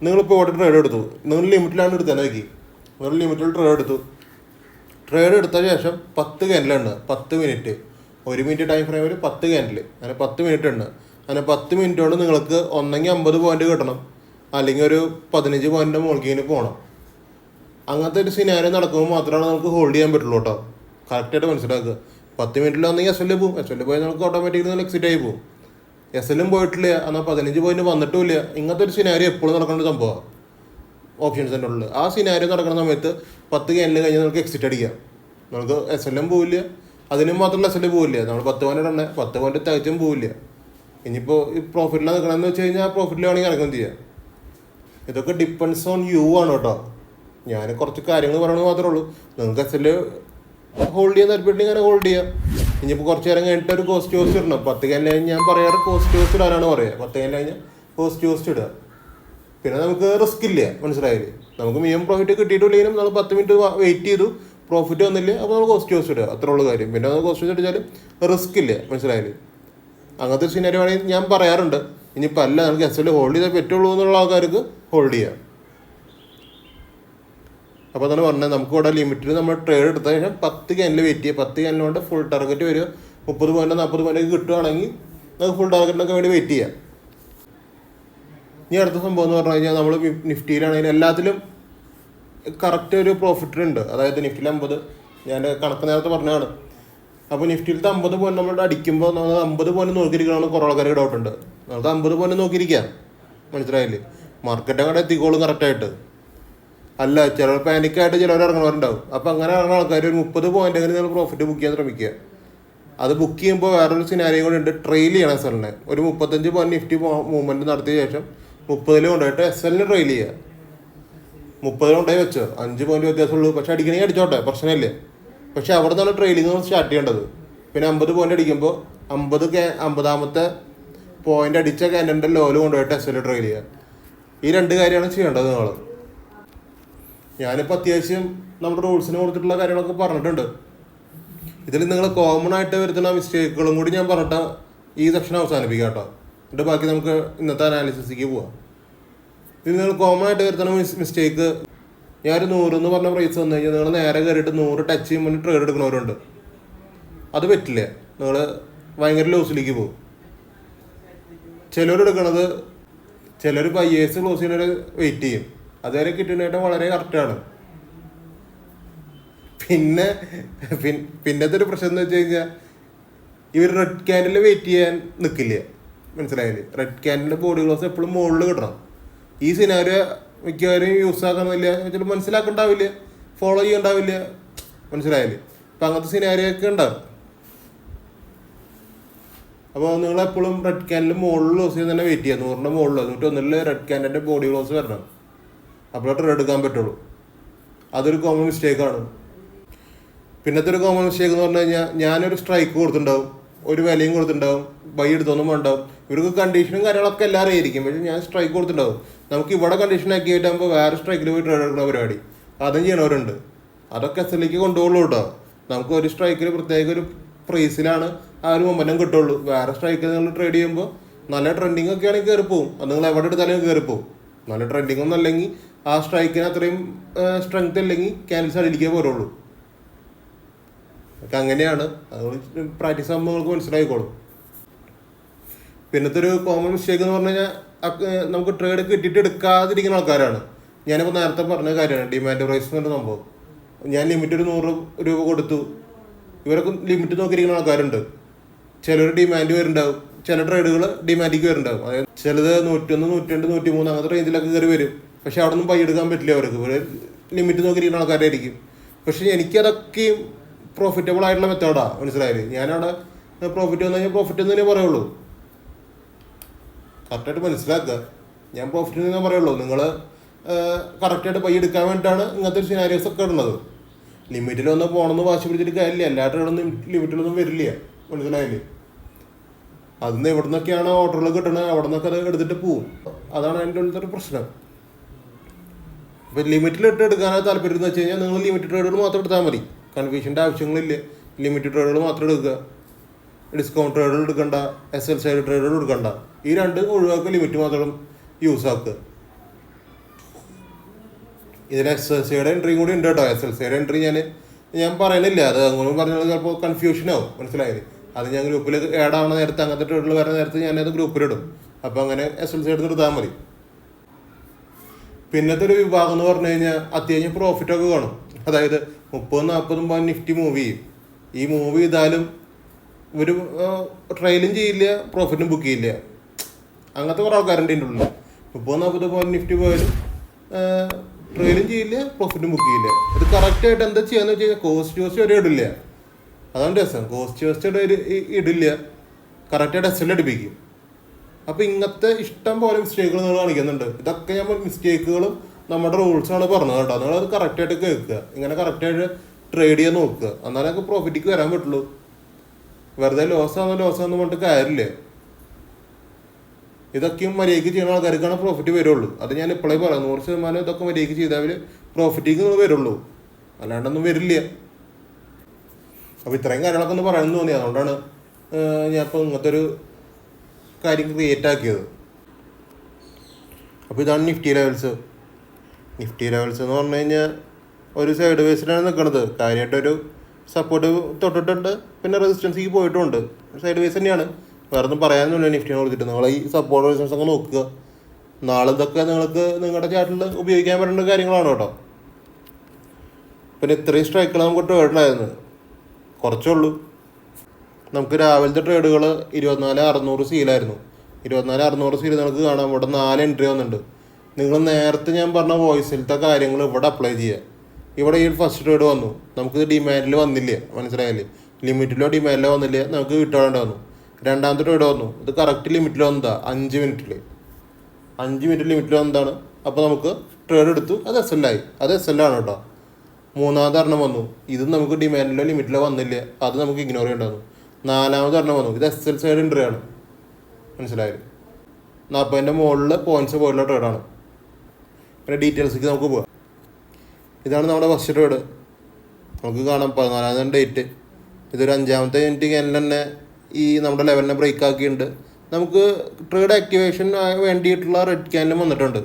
നിങ്ങളിപ്പോൾ ഇവിടെ ട്രേഡ് എടുത്തു, നിങ്ങൾ ലിമിറ്റിലാണ് എടുത്തത് നോക്കി. നിങ്ങൾ ലിമിറ്റിൽ ട്രേഡ് എടുത്ത ശേഷം 10 ക്യാൻഡിലാണ്, 10 മിനിറ്റ്, 1 മിനിറ്റ് ടൈം ഫ്രെയിമിൽ 10 ക്യാൻഡിൽ, അങ്ങനെ 10 മിനിറ്റ് ഉണ്ട്. അങ്ങനെ 10 മിനിറ്റ് കൊണ്ട് നിങ്ങൾക്ക് ഒന്നെങ്കിൽ 50 പോയിന്റ് കിട്ടണം, അല്ലെങ്കിൽ ഒരു 15 പോയിന്റിൻ്റെ മുകളിൽ പോകണം. അങ്ങനത്തെ ഒരു സിനാരിയോ നടക്കുമ്പോൾ മാത്രമാണ് നമുക്ക് ഹോൾഡ് ചെയ്യാൻ പറ്റുള്ളൂ കേട്ടോ. കറക്റ്റായിട്ട് മനസ്സിലാക്കുക. 10 മിനിറ്റിലാണെങ്കിൽ എസ് എല്ലിൽ പോകും, എസ് എല്ലിൽ പോയി നമുക്ക് ഓട്ടോമാറ്റിക്കലി നമ്മൾ എക്സിറ്റ് ആയി പോകും. എസ് എല്ലും പോയിട്ടില്ല, എന്നാൽ 15 പോയിന്റ് വന്നിട്ടുമില്ല. ഇങ്ങനത്തെ ഒരു സിനാരിയോ എപ്പോഴും നടക്കേണ്ട സംഭവമാണ് ഓപ്ഷൻസിൻ്റെ ഉള്ളിൽ. ആ സിനാരിയോ നടക്കുന്ന സമയത്ത് 10 ക്യാൻഡിൽ കഴിഞ്ഞാൽ നമുക്ക് എക്സിറ്റ് അടിക്കാം. നമുക്ക് എസ് എല്ലും പോവില്ല, അതിനും മാത്രമല്ല എസ് എല്ലിൽ പോവില്ല. നമ്മൾ 10 പോയിന്റ് ഇടണേ, 10 പോയിന്റ് തികച്ചും പോവില്ല. ഇനിയിപ്പോൾ ഈ പ്രോഫിറ്റിലാണ് നിൽക്കണമെന്ന് വെച്ച് കഴിഞ്ഞാൽ പ്രോഫിറ്റിൽ വേണമെങ്കിൽ ഇറങ്ങും ചെയ്യാം. ഇതൊക്കെ ഡിപ്പെൻഡ്സ് ഓൺ യു ആണ് കേട്ടോ. ഞാൻ കുറച്ച് കാര്യങ്ങൾ പറയണമെന്ന് മാത്രമേ ഉള്ളൂ. നിങ്ങൾക്ക് എസ് എൽ ഹോൾഡ് ചെയ്യാൻ താല്പര്യമുണ്ടെങ്കിൽ അങ്ങനെ ഹോൾഡ് ചെയ്യാം. ഇനിയിപ്പോൾ കുറച്ച് നേരം കഴിഞ്ഞിട്ട് ഒരു കോസ്റ്റ് കോസ്റ്റ് ഇടണം. 10 ക്യാൻഡിൽ കഴിഞ്ഞ് ഞാൻ പറയാറ് കോസ്റ്റ് കോസ്റ്റ് ഇടാനാണ് പറയുക. 10 ക്യാൻഡിൽ കഴിഞ്ഞാൽ കോസ്റ്റ് കോസ്റ്റ് ഇടുക. പിന്നെ നമുക്ക് റിസ്ക് ഇല്ല, മനസ്സിലായില്ലേ? നമുക്ക് മിനിമം പ്രോഫിറ്റ് കിട്ടിയിട്ടില്ലെങ്കിലും നമ്മൾ 10 മിനിറ്റ് വെയിറ്റ് ചെയ്തു, പ്രോഫിറ്റ് വന്നില്ല, അപ്പോൾ നമ്മൾ കോസ്റ്റ് കോസ്റ്റ് ഇടുക, അത്ര ഉള്ള കാര്യം. പിന്നെ നമ്മൾ കോസ്റ്റ് കോസ്റ്റ് അടിച്ചാൽ റിസ്ക് ഇല്ല, മനസ്സിലായില്ലേ? അങ്ങനത്തെ സിനാരിയോ ആണെങ്കിൽ ഞാൻ പറയാറുണ്ട്. ഇനിയിപ്പോൾ അല്ല നമുക്ക് എസ് എൽ ഹോൾഡ് ചെയ്താൽ പറ്റുള്ളൂ എന്നുള്ള ആൾക്കാർക്ക് ഹോൾഡ് ചെയ്യാം. അപ്പോൾ അതാണ് പറഞ്ഞത്, നമുക്ക് ഇവിടെ ലിമിറ്റിൽ നമ്മൾ ട്രേഡ് എടുത്ത ശേഷം 10 ക്യാനിൽ വെയിറ്റ് ചെയ്യുക. 10 ക്യാനിൽ കൊണ്ട് ഫുൾ ടാർഗറ്റ് വരിക. 30 പോയിന്റ് 40 പോയിന്റ് കിട്ടുകയാണെങ്കിൽ നമുക്ക് ഫുൾ ടാർഗറ്റിനൊക്കെ വേണ്ടി വെയിറ്റ് ചെയ്യാം. ഇനി അടുത്ത സംഭവം എന്ന് പറഞ്ഞു കഴിഞ്ഞാൽ നമ്മൾ നിഫ്റ്റിയിലാണെങ്കിൽ എല്ലാത്തിലും കറക്റ്റ് ഒരു പ്രോഫിറ്റ് ഉണ്ട്. അതായത് നിഫ്റ്റിയിൽ 50, ഞാൻ കണക്ക് നേരത്തെ പറഞ്ഞതാണ്. അപ്പോൾ നിഫ്റ്റിയിലത്തെ 50 പോയിന്റ് നമ്മൾ അടിക്കുമ്പോൾ നമ്മൾ 50 പോയിന്റ് നോക്കിയിരിക്കണമെന്ന് കുറേ ആൾക്കാർക്ക് ഡൗട്ട് ഉണ്ട്. നമുക്ക് 50 പോയിന്റ് നോക്കിയിരിക്കാം, മനസ്സിലായില്ലേ? മാർക്കറ്റ് അങ്ങോട്ട് എത്തിക്കോളും കറക്റ്റായിട്ട്. അല്ല, ചിലർ പാനിക്കായിട്ട് ചിലർ ഇറങ്ങുന്നവരുണ്ടാവും. അപ്പോൾ അങ്ങനെ ഇറങ്ങുന്ന ആൾക്കാർ ഒരു 30 പോയിന്റ് എങ്ങനെ നിങ്ങൾ പ്രോഫിറ്റ് ബുക്ക് ചെയ്യാൻ ശ്രമിക്കുക. അത് ബുക്ക് ചെയ്യുമ്പോൾ വേറൊരു സിനാരിയോ കൂടെ ഉണ്ട്, ട്രെയിൽ ചെയ്യണം എസ് എല്ലിനെ. ഒരു 35 പോയിന്റ് നിഫ്റ്റി മൂവ്മെൻറ്റ് നടത്തിയ ശേഷം 30 കൊണ്ടുപോയിട്ട് എസ് എല്ലിന് ട്രെയിൽ ചെയ്യുക. 30 കൊണ്ടുപോയി വെച്ചോ, 5 പോയിന്റ് വ്യത്യാസമുള്ളൂ, പക്ഷെ അടിക്കണമെങ്കിൽ അടിച്ചോട്ടെ, പ്രശ്നമില്ല. പക്ഷെ അവിടെ നിന്നുള്ള ട്രെയിലിംഗ് സ്റ്റാർട്ട് ചെയ്യേണ്ടത്. പിന്നെ 50 പോയിന്റ് അടിക്കുമ്പോൾ 50ാമത്തെ പോയിന്റ് അടിച്ച ക്യാൻഡലിൻ്റെ ലോല് കൊണ്ടുപോയിട്ട് എസ് എല്ലിൽ ട്രെയിൽ ചെയ്യുക. ഈ 2 കാര്യമാണ് ചെയ്യേണ്ടത് നിങ്ങൾ. ഞാനിപ്പോൾ അത്യാവശ്യം നമ്മുടെ റൂൾസിന് കൊടുത്തിട്ടുള്ള കാര്യങ്ങളൊക്കെ പറഞ്ഞിട്ടുണ്ട്. ഇതിൽ നിങ്ങൾ കോമൺ ആയിട്ട് വരുത്തുന്ന മിസ്റ്റേക്കുകളും കൂടി ഞാൻ പറഞ്ഞിട്ട് ഈ സെക്ഷൻ അവസാനിപ്പിക്കാം കേട്ടോ. എന്നിട്ട് ബാക്കി നമുക്ക് ഇന്നത്തെ അനാലിസിസിലേക്ക് പോവാം. ഇതിൽ നിങ്ങൾ കോമൺ ആയിട്ട് വരുത്തുന്ന മിസ്റ്റേക്ക്, ഞാനൊരു 100 എന്ന് പറഞ്ഞ പ്രൈസ് വന്നു കഴിഞ്ഞാൽ നിങ്ങൾ നേരെ കയറിയിട്ട് 100 ടച്ച് ചെയ്യുമ്പോൾ ട്രേഡ് എടുക്കുന്നവരുണ്ട്. അത് പറ്റില്ല, നിങ്ങൾ ഭയങ്കര ലോസിലേക്ക് പോകും. ചിലരെടുക്കണത്, ചിലർ IAS ക്ലോസ് ചെയ്യുന്നവർ വെയിറ്റ് ചെയ്യും. അതുവരെ കിട്ടുന്നതായിട്ട് വളരെ കറക്റ്റാണ്. പിന്നത്തെ ഒരു പ്രശ്നം എന്ന് വെച്ച് കഴിഞ്ഞാൽ ഇവർ റെഡ് ക്യാൻഡിൽ വെയിറ്റ് ചെയ്യാൻ നിൽക്കില്ല, മനസ്സിലായില്ലേ? റെഡ് ക്യാൻഡിൻ്റെ ബോഡി ക്ലോസ് എപ്പോഴും മുകളിൽ കിട്ടണം. ഈ സിനാരിയോ മിക്കവാറും യൂസ് ആക്കണമെന്നില്ല, ചിലപ്പോൾ മനസ്സിലാക്കണ്ടാവില്ല, ഫോളോ ചെയ്യണ്ടാവില്ല, മനസ്സിലായില്ലേ? അപ്പം അങ്ങനത്തെ സിനാരിയോ ഒക്കെ ഉണ്ടാവും. അപ്പോൾ നിങ്ങളെപ്പോഴും റെഡ് ക്യാൻഡിൽ മുകളിൽ ക്ലോസ് ചെയ്ത് തന്നെ വെയിറ്റ് ചെയ്യുക. 100ൻ്റെ മുകളിൽ, 101 റെഡ് ക്യാൻഡിൻ്റെ ബോഡി ക്ലോസ് വരണം, അപ്പോൾ ട്രേഡ് എടുക്കാൻ പറ്റുള്ളൂ. അതൊരു കോമൺ മിസ്റ്റേക്കാണ്. പിന്നത്തെ ഒരു കോമൺ മിസ്റ്റേക്ക് എന്ന് പറഞ്ഞു കഴിഞ്ഞാൽ, ഞാനൊരു സ്ട്രൈക്ക് കൊടുത്തിട്ടുണ്ടാവും, ഒരു വിലയും കൊടുത്തിട്ടുണ്ടാവും, ബൈ എടുത്തൊന്നും വേണ്ടാവും. ഇവർക്ക് കണ്ടീഷനും കാര്യങ്ങളൊക്കെ എല്ലാവരും ആയിരിക്കും, പക്ഷേ ഞാൻ സ്ട്രൈക്ക് കൊടുത്തിട്ടുണ്ടാവും. നമുക്ക് ഇവിടെ കണ്ടീഷൻ ആക്കി ആയിട്ടാകുമ്പോൾ വേറെ സ്ട്രൈക്കിൽ പോയി ട്രേഡ് എടുക്കുന്ന പരിപാടി അതും ചെയ്യണവരുണ്ട്. അതൊക്കെ എസ് എല്ലിലേക്ക് കൊണ്ടുപോകുള്ളൂ കേട്ടോ. നമുക്ക് ഒരു സ്ട്രൈക്കിൽ പ്രത്യേക ഒരു പ്രൈസിലാണ് ആ ഒരു മൊമെൻറ്റം കിട്ടുള്ളൂ. വേറെ സ്ട്രൈക്കിൽ നിങ്ങൾ ട്രേഡ് ചെയ്യുമ്പോൾ നല്ല ട്രെൻഡിങ് ഒക്കെ ആണെങ്കിൽ കയറിപ്പോവും. അത് നിങ്ങൾ എവിടെ എടുത്താലും കയറിപ്പോവും. നല്ല ട്രെൻഡിങ് ഒന്നും അല്ലെങ്കിൽ ആ സ്ട്രൈക്കിന് അത്രയും സ്ട്രെങ്ത് അല്ലെങ്കിൽ ക്യാൻസൽ അടിക്കാൻ പോരുള്ളൂ. ഒക്കെ അങ്ങനെയാണ്. അത് പ്രാക്ടീസ് ആകുമ്പോൾ നിങ്ങൾക്ക് മനസ്സിലായിക്കോളും. പിന്നത്തെ ഒരു കോമൺ മിസ്റ്റേക്ക് എന്ന് പറഞ്ഞു കഴിഞ്ഞാൽ, നമുക്ക് ട്രേഡ് കിട്ടിയിട്ട് എടുക്കാതിരിക്കുന്ന ആൾക്കാരാണ്. ഞാനിപ്പോൾ നേരത്തെ പറഞ്ഞ കാര്യമാണ് ഡിമാൻഡ് പ്രൈസ് എന്ന് പറഞ്ഞ സംഭവം. ഞാൻ ലിമിറ്റ് ഒരു 100 രൂപ കൊടുത്തു. ഇവരൊക്കെ ലിമിറ്റ് നോക്കിയിരിക്കുന്ന ആൾക്കാരുണ്ട്. ചിലർ ഡിമാൻഡ് വരുന്നുണ്ടാവും, ചില ട്രേഡുകൾ ഡിമാൻഡിക്ക് വരുന്നുണ്ടാവും. അതായത് ചിലത് 101, 102, 103 അങ്ങനത്തെ റേഞ്ചിലൊക്കെ കയറി വരും. പക്ഷെ അവിടെ ഒന്നും പൈ എടുക്കാൻ പറ്റില്ല അവർക്ക്. ഇവർ ലിമിറ്റ് നോക്കിയിരിക്കുന്ന ആൾക്കാരായിരിക്കും. പക്ഷെ എനിക്കതൊക്കെയും പ്രോഫിറ്റബിൾ ആയിട്ടുള്ള മെത്തേഡാണ്, മനസ്സിലായില്ലേ? ഞാനവിടെ പ്രോഫിറ്റ് വന്നു കഴിഞ്ഞാൽ പ്രോഫിറ്റ് എന്ന് തന്നെ പറയുള്ളൂ. കറക്റ്റായിട്ട് മനസ്സിലാക്കുക. ഞാൻ പ്രോഫിറ്റ് എന്നേ പറയുള്ളൂ. നിങ്ങൾ കറക്റ്റായിട്ട് പൈ എടുക്കാൻ വേണ്ടിയിട്ടാണ് ഇങ്ങനത്തെ ഒരു സിനാരിയോസ് ഒക്കെ ഇടുന്നത്. ലിമിറ്റിലൊന്നും പോകണമെന്ന് വാശി പിടിച്ചിട്ട് കാര്യമില്ല. എല്ലാ ട്രേഡൊന്നും ലിമിറ്റിലൊന്നും വരില്ല, മനസ്സിലായില്ലേ? അതിന്ന് എവിടെ നിന്നൊക്കെയാണ് ഓർഡറുകൾ കിട്ടണത് അവിടെ നിന്നൊക്കെ അത് എടുത്തിട്ട് പോവും. അതാണ് അതിൻ്റെ ഉള്ളൊരു പ്രശ്നം. ഇപ്പം ലിമിറ്റിലിട്ട് എടുക്കാനാണ് താല്പര്യം എന്ന് വെച്ച് കഴിഞ്ഞാൽ നിങ്ങൾ ലിമിറ്റഡ് ട്രേഡുകൾ മാത്രം എടുത്താൽ മതി. കൺഫ്യൂഷൻ്റെ ആവശ്യങ്ങളില്ല. ലിമിറ്റഡ് ട്രേഡുകൾ മാത്രം എടുക്കുക. ഡിസ്കൗണ്ട് ട്രേഡുകൾ എടുക്കണ്ട, SL സൈഡ് ട്രേഡുകൾ എടുക്കണ്ട. ഈ രണ്ട് ഒഴിവാക്കുക, ലിമിറ്റ് മാത്രം യൂസ് ആക്കുക. ഇതിൽ SLCയുടെ എൻട്രിയും കൂടി ഉണ്ട് കേട്ടോ. SLCയുടെ എൻട്രി ഞാൻ പറയുന്നില്ല, അത് അങ്ങനെ പറഞ്ഞാൽ ചിലപ്പോൾ കൺഫ്യൂഷൻ ആവും, മനസ്സിലായത്. അത് ഞാൻ ഗ്രൂപ്പിൽ ആഡ് ആവുന്ന നേരത്തെ, അങ്ങനത്തെ ട്രേഡുകൾ വരുന്ന നേരത്തെ ഞാനത് ഗ്രൂപ്പിലിടും. അപ്പോൾ അങ്ങനെ SLC എടുത്ത് എടുത്താൽ മതി. പിന്നത്തെ ഒരു വിഭാഗം എന്ന് പറഞ്ഞു കഴിഞ്ഞാൽ അത്യാവശ്യം പ്രോഫിറ്റൊക്കെ കാണും. അതായത് 30-40 പോയിന്റ് നിഫ്റ്റി മൂവ് ചെയ്യും. ഈ മൂവ് ചെയ്താലും ഒരു ട്രെയിലും ചെയ്യില്ല, പ്രോഫിറ്റും ബുക്ക് ചെയ്യില്ല. അങ്ങനത്തെ കുറേ ആൾക്കാരുണ്ട് ഇതിൻ്റെ ഉള്ളിൽ. 30-40 പോയിന്റ് നിഫ്റ്റി പോയാലും ട്രെയിലും ചെയ്യില്ല, പ്രോഫിറ്റും ബുക്ക് ചെയ്യില്ല. ഇത് കറക്റ്റായിട്ട് എന്താ ചെയ്യാന്ന് വെച്ച് കഴിഞ്ഞാൽ കോസ്റ്റ് വരെ ഇടില്ല. അതാണ് രസം. കോസ്റ്റ് ഇടില്ല, കറക്റ്റായിട്ട് SL അടുപ്പിക്കും. അപ്പോൾ ഇങ്ങനത്തെ ഇഷ്ടം പോലെ മിസ്റ്റേക്കുകൾ നിങ്ങൾ കാണിക്കുന്നുണ്ട്. ഇതൊക്കെ ഞാൻ മിസ്റ്റേക്കുകളും നമ്മുടെ റൂൾസാണ് പറഞ്ഞത് കേട്ടോ. നിങ്ങളത് കറക്റ്റായിട്ട് കേൾക്കുക, ഇങ്ങനെ കറക്റ്റായിട്ട് ട്രേഡ് ചെയ്യാൻ നോക്കുക. എന്നാലേ നമുക്ക് പ്രോഫിറ്റിക്ക് വരാൻ പറ്റുള്ളൂ. വെറുതെ ലോസാന്ന് പറഞ്ഞിട്ട് കാര്യമില്ല. ഇതൊക്കെയും മര്യാദയ്ക്ക് ചെയ്യുന്ന ആൾക്കാർക്കാണ് പ്രോഫിറ്റ് വരുള്ളൂ. അത് ഞാൻ ഇപ്പോഴേ പറയാം. 100% ഇതൊക്കെ മര്യാദയ്ക്ക് ചെയ്താൽ പ്രോഫിറ്റിക്ക് നിങ്ങൾ വരുള്ളൂ, അല്ലാണ്ടൊന്നും വരില്ല. അപ്പോൾ ഇത്രയും കാര്യങ്ങളൊക്കെ ഒന്ന് പറയാമെന്ന് തോന്നി. അതുകൊണ്ടാണ് ഞാൻ ഇപ്പോൾ ഇങ്ങനത്തെ ഒരു കാര്യം ക്രിയേറ്റ് ആക്കിയത്. അപ്പോൾ ഇതാണ് നിഫ്റ്റി ലെവൽസ്. നിഫ്റ്റി ലെവൽസ് എന്ന് പറഞ്ഞു കഴിഞ്ഞാൽ ഒരു സൈഡ് വേസിലാണ് നിൽക്കുന്നത്. കാര്യമായിട്ടൊരു സപ്പോർട്ട് തൊട്ടിട്ടുണ്ട്, പിന്നെ റെസിസ്റ്റൻസിക്ക് പോയിട്ടുമുണ്ട്. സൈഡ് വേസ് തന്നെയാണ്, വേറെ ഒന്നും പറയാനൊന്നുമില്ല നിഫ്റ്റിനെ കുറിച്ചിട്ട്. നിങ്ങൾ ഈ സപ്പോർട്ട് റെസിസ്റ്റൻസ് ഒക്കെ നോക്കുക. നാളെ ഇതൊക്കെ നിങ്ങൾക്ക് നിങ്ങളുടെ ചാർട്ടിൽ ഉപയോഗിക്കാൻ പറ്റുന്ന കാര്യങ്ങളാണ് കേട്ടോ. പിന്നെ ഇത്രയും സ്ട്രൈക്കുകൾ നമുക്ക് ട്രേഡിലായിരുന്നു, കുറച്ചേ ഉള്ളൂ. നമുക്ക് രാവിലത്തെ ട്രേഡുകൾ 24,600 സീലായിരുന്നു. 24,600 സീൽ നിങ്ങൾക്ക് കാണാം. ഇവിടെ 4 എൻട്രി വന്നിട്ടുണ്ട്. നിങ്ങൾ നേരത്തെ ഞാൻ പറഞ്ഞ വോയിസിലത്തെ കാര്യങ്ങൾ ഇവിടെ അപ്ലൈ ചെയ്യുക. ഇവിടെ ഈ ഫസ്റ്റ് ട്രേഡ് വന്നു, നമുക്കിത് ഡിമാൻഡിൽ വന്നില്ല, മനസ്സിലായില്ലേ. ലിമിറ്റിലോ ഡിമാൻഡിലോ വന്നില്ല, നമുക്ക് കിട്ടാണ്ട് വന്നു. രണ്ടാമത്തെ ട്രേഡ് വന്നു, ഇത് കറക്റ്റ് ലിമിറ്റിൽ വന്നതാണ്. 5 മിനിറ്റ് ലിമിറ്റിൽ വന്നതാണ്. അപ്പോൾ നമുക്ക് ട്രേഡ് എടുത്തു, അത് SL ആയി. അത് SL ആണ് കേട്ടോ. മൂന്നാമത്തെ ഒരെണ്ണം വന്നു, ഇത് നമുക്ക് ഡിമാൻഡിലോ ലിമിറ്റിലോ വന്നില്ല, അത് നമുക്ക് ഇഗ്നോർ ചെയ്യേണ്ടതാണ്. നാലാമത്തെ ഒരെണ്ണം വന്നു, ഇത് SL സൈഡ് എൻട്രി ആണ്, മനസ്സിലായത്. 40ൻ്റെ മുകളിൽ പോയിൻറ്റ്സ് പോയിട്ടുള്ള ട്രേഡാണ്. പിന്നെ ഡീറ്റെയിൽസിലേക്ക് നമുക്ക് പോകാം. ഇതാണ് നമ്മുടെ ഫസ്റ്റ് ട്രേഡ്. നമുക്ക് കാണാം 14-ാം ഡേറ്റ്. ഇതൊരു 5ാമത്തെ മിനിറ്റ് ക്യാനിൽ തന്നെ ഈ നമ്മുടെ ലെവലിനെ ബ്രേക്ക് ആക്കിയിട്ടുണ്ട്. നമുക്ക് ട്രേഡ് ആക്ടിവേഷൻ വേണ്ടിയിട്ടുള്ള റെഡ് ക്യാനിലും വന്നിട്ടുണ്ട്.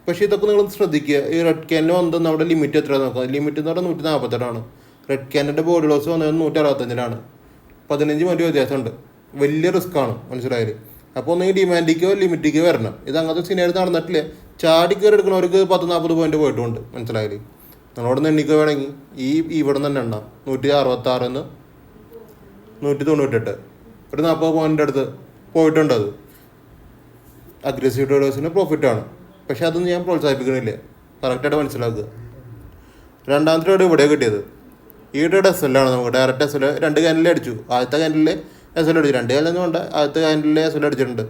പക്ഷേ ഇതൊക്കെ നിങ്ങൾ ശ്രദ്ധിക്കുക. ഈ റെഡ് ക്യാനിൽ വന്നത് നമ്മുടെ ലിമിറ്റ് എത്രയാണ് നോക്കാം. ലിമിറ്റ് എന്ന് പറഞ്ഞാൽ 147ആണ്. റെഡ് ക്യാനിൻ്റെ ബോഡി ലോസ് വന്നത് 165-ലാണ്. 15 മിനിറ്റ് വ്യത്യാസമുണ്ട്. വലിയ റിസ്ക് ആണ്, മനസ്സിലായത്. അപ്പോൾ ഒന്ന് ഈ ഡിമാൻഡിക്കോ ലിമിറ്റിക്കോ വരണം. ഇത് അങ്ങനത്തെ സിനാരി നടന്നിട്ടില്ല. ചാടി കയറി എടുക്കുന്നവർക്ക് 10-40 പോയിന്റ് പോയിട്ടുണ്ട്, മനസ്സിലായത്. നമ്മളോട് നിന്ന് എണ്ണിക്കുക വേണമെങ്കിൽ ഇവിടെ നിന്ന് തന്നെ എണ്ണാം. 166 198 ഒരു 40 പോയിൻ്റ് അടുത്ത് പോയിട്ടുണ്ട്. അത് അഗ്രസീവ് ട്രേഡേഴ്സിന് പ്രോഫിറ്റാണ്. പക്ഷെ അതൊന്നും ഞാൻ പ്രോത്സാഹിപ്പിക്കണില്ല, കറക്റ്റായിട്ട് മനസ്സിലാക്കുക. രണ്ടാമത്തെ ട്രേഡ് ഇവിടെ കിട്ടിയത്. ഈ ട്രേഡ് SL ആണ്. നമുക്ക് ഡയറക്റ്റ് SL 2 ക്യാൻഡിൽ അടിച്ചു. ആദ്യത്തെ ക്യാൻഡിൽ SL അടിച്ചു, 2 ക്യാൻഡിൽ വേണ്ട, ആദ്യത്തെ ക്യാൻഡിൽ SL അടിച്ചിട്ടുണ്ട്.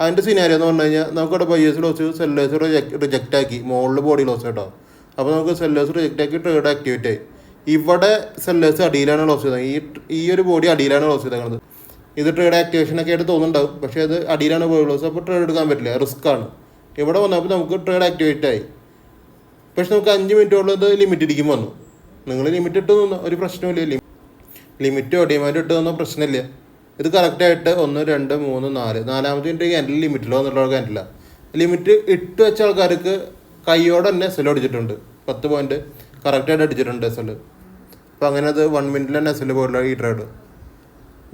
അതിൻ്റെ സിനാരിയോ എന്ന് പറഞ്ഞു കഴിഞ്ഞാൽ നമുക്കിവിടെ ബയേഴ്സ് ലോസ്, സെല്ലേഴ്സ് റിജക്റ്റ് ആക്കി. മുകളിൽ ബോഡി ലോസ് കേട്ടോ. അപ്പോൾ നമുക്ക് സെല്ലേഴ്സ് റിജക്റ്റ് ആക്കി ട്രേഡ് ആക്ടിവേറ്റ് ആയി. ഇവിടെ സെല്ലേഴ്സ് അടിയിലാണ് ലോസ് ചെയ്തത്. ഈ ഒരു ബോഡി അടിയിലാണ് ലോസ് ചെയ്തത്. ഇത് ട്രേഡ് ആക്ടിവേഷനൊക്കെ ആയിട്ട് തോന്നുന്നുണ്ടാവും, പക്ഷേ അത് അടിയിലാണ് ബോഡി ലോസ്. അപ്പോൾ ട്രേഡ് എടുക്കാൻ പറ്റില്ല, റിസ്ക് ആണ്. ഇവിടെ വന്നപ്പോൾ നമുക്ക് ട്രേഡ് ആക്ടിവേറ്റ് ആയി. പക്ഷെ നമുക്ക് 5 മിനിറ്റോളം ലിമിറ്റ് ഇരിക്കും വന്നു. നിങ്ങൾ ലിമിറ്റ് ഇട്ട് തന്ന ഒരു പ്രശ്നമില്ല. ലിമിറ്റോ ഡിമാൻഡ് ഇട്ട് തന്ന പ്രശ്നമില്ല. ഇത് കറക്റ്റായിട്ട് 1 2 3 4 നാലാമത്തെ മിനിറ്റ് ക്യാൻഡിൽ ലിമിറ്റിലോ എന്നുള്ള ക്യാൻഡില്ല. ലിമിറ്റ് ഇട്ട് വെച്ച ആൾക്കാർക്ക് കൈയോടെ തന്നെ SL അടിച്ചിട്ടുണ്ട്. 10 പോയിന്റ് കറക്റ്റായിട്ട് അടിച്ചിട്ടുണ്ട് SL. അപ്പോൾ അങ്ങനെ അത് 1 മിനിറ്റിൽ തന്നെ SL പോയിട്ടുള്ള ഈ ട്രേഡ്.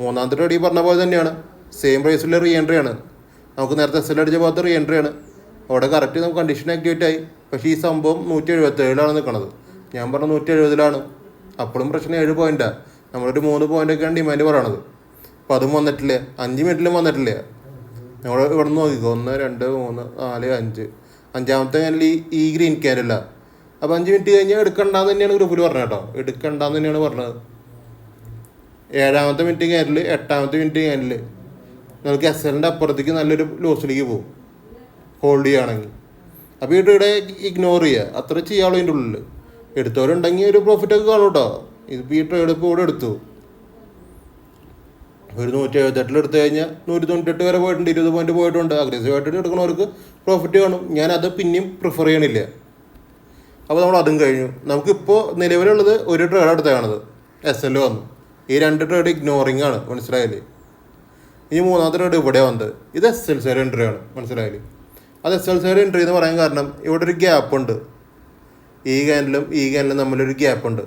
മൂന്നാമത്തെ ട്രേഡ് ഈ പറഞ്ഞ പോലെ തന്നെയാണ്. സെയിം പ്രൈസിൽ റീ എൻട്രി ആണ്. നമുക്ക് നേരത്തെ SL അടിച്ച പോലത്തെ റീ എൻട്രി ആണ്. അവിടെ കറക്റ്റ് നമുക്ക് കണ്ടീഷൻ ആക്ടിവേറ്റ് ആയി. പക്ഷേ ഈ സംഭവം 177 നിൽക്കുന്നത്. ഞാൻ പറഞ്ഞ 170 അപ്പോഴും പ്രശ്നം 7 പോയിന്റാണ്. നമ്മളൊരു 3 പോയിൻ്റൊക്കെയാണ് ഡിമാൻഡ് പറയണത്. അപ്പോൾ അതും വന്നിട്ടില്ല. 5 മിനിറ്റിലും വന്നിട്ടില്ല. നമ്മൾ ഇവിടെ നിന്ന് നോക്കിക്കോ. 1 2 3 4 5 അഞ്ചാമത്തെ ക്യാനിൽ ഈ ഗ്രീൻ ക്യാനല്ല. അപ്പോൾ 5 മിനിറ്റ് കഴിഞ്ഞാൽ എടുക്കണ്ടെന്ന് തന്നെയാണ് ഗ്രൂപ്പിൽ പറഞ്ഞത് കേട്ടോ. എടുക്കണ്ടെന്ന് തന്നെയാണ് പറഞ്ഞത്. 7ാമത്തെ മിനിറ്റ് ക്യാനിൽ 8ാമത്തെ മിനിറ്റ് ക്യാനിൽ നിങ്ങൾക്ക് SLൻ്റെ അപ്പുറത്തേക്ക് നല്ലൊരു ലോസിലേക്ക് പോകും ഹോൾഡ് ചെയ്യുകയാണെങ്കിൽ. അപ്പോൾ ഈ ട്രേഡ് ഇഗ്നോർ ചെയ്യുക, അത്ര ചെയ്യാവുള്ളൂ. ഇതിൻ്റെ ഉള്ളിൽ എടുത്തവരുണ്ടെങ്കിൽ ഒരു പ്രോഫിറ്റൊക്കെ കാണും കേട്ടോ. ഇതിപ്പോൾ ഈ ട്രേഡ് ഇപ്പോൾ ഇവിടെ എടുത്തു. ഒരു 178 എടുത്തു കഴിഞ്ഞാൽ 198 വരെ പോയിട്ടുണ്ട്. 20 പോയിന്റ് പോയിട്ടുണ്ട്. അഗ്രസീവായിട്ട് എടുക്കുന്നവർക്ക് പ്രോഫിറ്റ് കാണും. ഞാനത് പിന്നെയും പ്രിഫർ ചെയ്യണില്ല. അപ്പോൾ നമ്മൾ അതും കഴിഞ്ഞു. നമുക്കിപ്പോൾ നിലവിലുള്ളത് ഒരു ട്രേഡ് എടുത്താണത്. SL വന്നു. ഈ 2 ട്രേഡ് ഇഗ്നോറിങ് ആണ്, മനസ്സിലായില്ലേ? ഈ 3ാമത്തെ ട്രേഡ് ഇവിടെ വന്നത് ഇത് SL സൈഡ് എൻട്രി ആണ്, മനസ്സിലായില്ലേ? അത് SL സൈഡ് എൻട്രി എന്ന് പറയാൻ കാരണം ഇവിടെ ഒരു ഗ്യാപ്പ് ഉണ്ട്, ഈ ക്യാൻഡിലും തമ്മിലൊരു ഗ്യാപ്പ് ഉണ്ട്.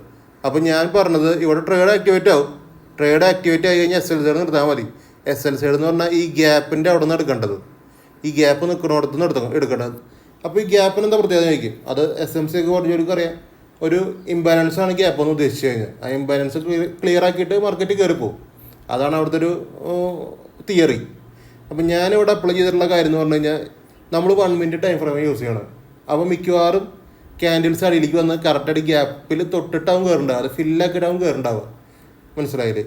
അപ്പോൾ ഞാൻ പറഞ്ഞത് ഇവിടെ ട്രേഡ് ആക്ടിവേറ്റ് ആവും. ട്രേഡ് ആക്ടിവേറ്റ് ആയി കഴിഞ്ഞാൽ SL സൈഡ് നിർത്താൻ മതി. SL സൈഡ് എന്ന് പറഞ്ഞാൽ ഈ ഗ്യാപ്പിൻ്റെ അവിടെ നിന്ന് എടുക്കേണ്ടത്, ഈ ഗ്യാപ്പ് നിൽക്കുന്നിടത്ത് നിന്ന് എടുക്കേണ്ടത്. അപ്പോൾ ഈ ഗ്യാപ്പിന് എന്താ പ്രത്യേകത ചോദിക്കും. അത് SMC ഒക്കെ പറഞ്ഞവർക്ക് അറിയാം. ഒരു ഇംബാലൻസ് ആണ് ഗ്യാപ്പ് എന്ന് ഉദ്ദേശിച്ച് കഴിഞ്ഞാൽ ആ ഇംബാലൻസ് ക്ലിയർ ആക്കിയിട്ട് മാർക്കറ്റ് കയറിപ്പോവും. അതാണ് അവിടുത്തെ ഒരു തിയറി. അപ്പം ഞാനിവിടെ അപ്ലൈ ചെയ്തിട്ടുള്ള കാര്യം എന്ന് പറഞ്ഞു കഴിഞ്ഞാൽ നമ്മൾ 1 മിനിറ്റ് ടൈം ഫ്രെയിം യൂസ് ചെയ്യണം. അപ്പോൾ മിക്കവാറും ക്യാൻഡിൽസ് അടിയിലേക്ക് വന്ന് കറക്റ്റായിട്ട് ഗ്യാപ്പിൽ തൊട്ടിട്ടാവും കയറുണ്ടാവുക, അത് ഫില്ലാക്കിയിട്ടാവും കയറുണ്ടാവുക, മനസ്സിലായില്ലേ?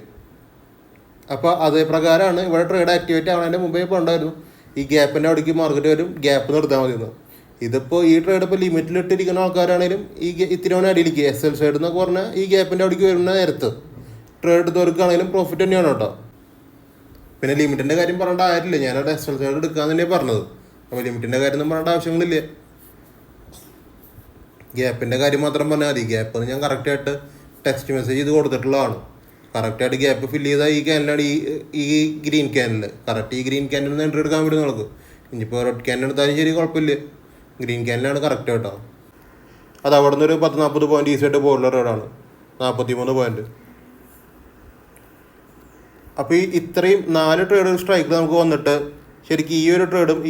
അപ്പോൾ അതേ പ്രകാരമാണ് ഇവിടെ ട്രേഡ് ആക്ടിവേറ്റ് ആവുന്നതിൻ്റെ മുമ്പേ പോകണ്ടായിരുന്നു. ഈ ഗ്യാപ്പിൻ്റെ അവിടേക്ക് മാർക്കറ്റ് വരും, ഗ്യാപ്പ് നിർത്താൻ മതിയെന്ന്. ഇതിപ്പോൾ ഈ ട്രേഡ് ഇപ്പോൾ ലിമിറ്റിലിട്ടിരിക്കുന്ന ആൾക്കാരാണെങ്കിലും ഈ ഇത്തിരി അടിയിലേക്ക് SL സൈഡ് എന്നൊക്കെ പറഞ്ഞാൽ ഈ ഗ്യാപ്പിൻ്റെ അവിടേക്ക് വരുന്ന നേരത്ത് ട്രേഡ് എടുത്തവർക്കാണെങ്കിലും പ്രോഫിറ്റ് തന്നെയാണ് കേട്ടോ. പിന്നെ ലിമിറ്റിൻ്റെ കാര്യം പറയേണ്ട ആയിട്ടില്ല, ഞാനവിടെ SL സൈഡ് എടുക്കാൻ തന്നെയാണ് പറഞ്ഞത്. അപ്പോൾ ലിമിറ്റിൻ്റെ കാര്യം ഒന്നും പറയേണ്ട ആവശ്യങ്ങളില്ല, ഗ്യാപ്പിൻ്റെ കാര്യം മാത്രം പറഞ്ഞാൽ മതി. ഗ്യാപ്പ് ഞാൻ കറക്റ്റായിട്ട് ടെക്സ്റ്റ് മെസ്സേജ് ചെയ്ത് കൊടുത്തിട്ടുള്ളതാണ്. കറക്റ്റായിട്ട് ഗ്യാപ്പ് ഫില്ല് ചെയ്താൽ ഈ ക്യാനിലാണ് ഈ ഗ്രീൻ ക്യാനിൽ കറക്റ്റ് ഈ ഗ്രീൻ ക്യാനിൽ നിന്ന് എൻട്രി എടുക്കാൻ വേണ്ടി നിങ്ങൾക്ക്. ഇനിയിപ്പോൾ റെഡ് ക്യാനിൽ എടുത്താലും ശരി കുഴപ്പമില്ല, ഗ്രീൻ ക്യാനിലാണ് കറക്റ്റ് കേട്ടോ. അത് അവിടെ നിന്നൊരു 10-40 പോയിന്റ് ഈസിയായിട്ട് പോലുള്ള റേഡാണ്, 43 പോയിന്റ്. അപ്പോൾ ഈ ഇത്രയും 4 ട്രേഡ് സ്ട്രൈക്കിൽ നമുക്ക് വന്നിട്ട് ശരിക്കും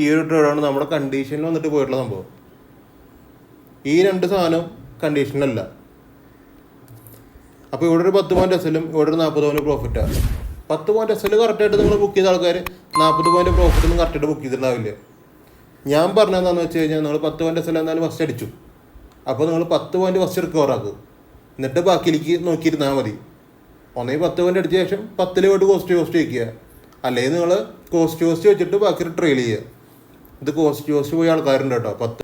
ഈ ഒരു ട്രേഡാണ് നമ്മുടെ കണ്ടീഷനിൽ വന്നിട്ട് പോയിട്ടുള്ള സംഭവം. ഈ 2 സാധനം കണ്ടീഷനിലല്ല. അപ്പോൾ ഇവിടെ ഒരു 10 പോയിന്റ് SLും ഇവിടെ ഒരു 40 പോയിന്റ് പ്രോഫിറ്റാണ്. 10 പോയിന്റ് SL കറക്റ്റായിട്ട് നിങ്ങൾ ബുക്ക് ചെയ്ത ആൾക്കാർ 40 പോയിന്റ് പ്രോഫിറ്റൊന്നും കറക്റ്റായിട്ട് ബുക്ക് ചെയ്തിട്ടുണ്ടാവില്ല. ഞാൻ പറഞ്ഞതെന്താണെന്ന് വെച്ച് കഴിഞ്ഞാൽ നിങ്ങൾ 10 പോയിന്റ് SL എന്നാലും ഫസ്റ്റ് അടിച്ചു, അപ്പോൾ നിങ്ങൾ 10 പോയിന്റ് ഫസ്റ്റ് റിക്കവർ ആക്കും, എന്നിട്ട് ബാക്കിയിലേക്ക് നോക്കിയിരുന്നാൽ മതി. 10 പോയിന്റ് അടിച്ച ശേഷം 10 പോയിട്ട് കോസ്റ്റ് വയ്ക്കുക, അല്ലെങ്കിൽ നിങ്ങൾ കോസ്റ്റ് വെച്ചിട്ട് ബാക്കി ട്രെയിൽ ചെയ്യുക. ഇത് കോസ്റ്റ് പോയ ആൾക്കാരുണ്ട് കേട്ടോ. 10